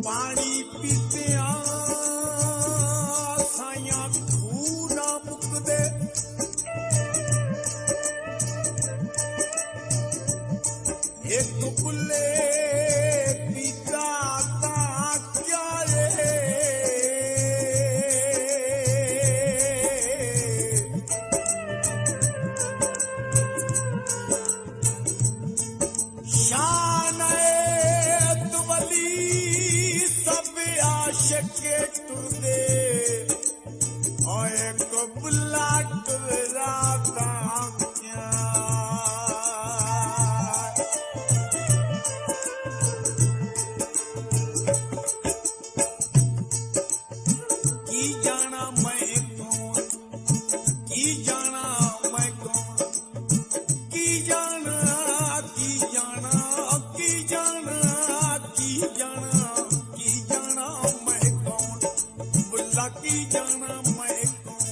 पानी पीते साइया खू ना मुकदे एक बुले पीता ता क्या रे शान तुवली सब आशिक टुरदे और एक बुला टुरा ता क्या की जाना मैं कौन की जाना मैं कौन की जाना की जाना की जाना की जाना की जाना मैं कौन बुल्ला की जाना मैं कौन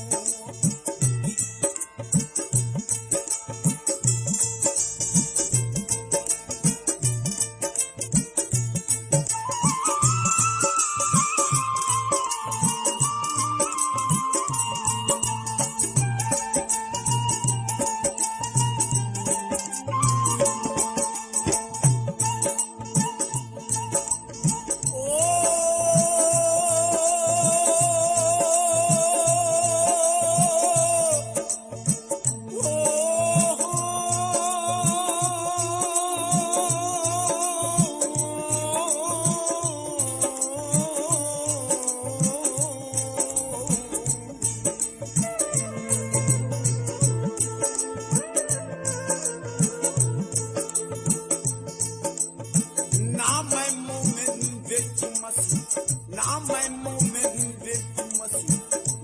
ना मैं मोमिन विच मसीह ना मैं मोमिन विच मसीह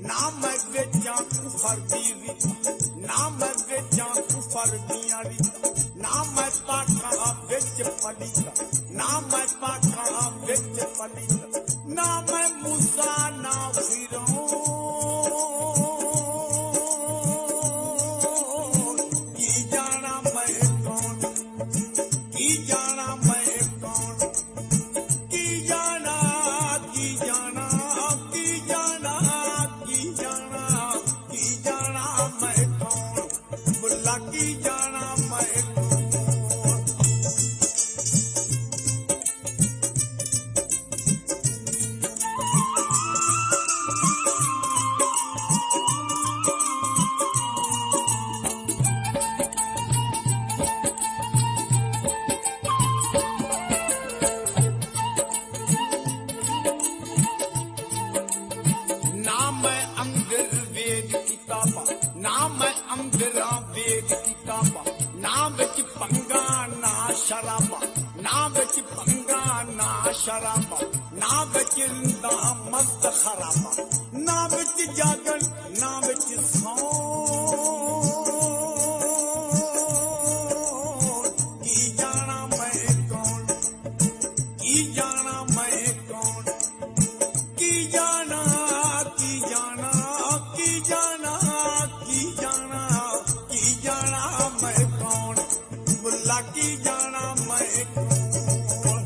ना मैं विचां कुफर दी रीता ना मैं विचां कुफर दियां रीता ना मैं पाखा विच पलीता ना मैं पाखा विच पलीता ना मैं मूसा ना फिरौन की जाना मैं कौन की जाना मैं कौन की जाना की जाना की जाना की जाना की जाना मैं कौन बुल्ला की जाना मैं कौन ना मैं अंदर वेद किताबा ना मैं अंदर वेद किताबा ना बिच पंगा ना शराबा ना बिच पंगा ना शराबा ना बिच ना मस्त खराबा ना बिच जागन ना बिच सौन की जाना मैं कौन की जाना मैं कौन की जाना की जाना की जाना की जाना की जाना मैं कौन बुल्ला की जाना मैं कौन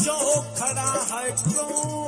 जो खड़ा है क्यों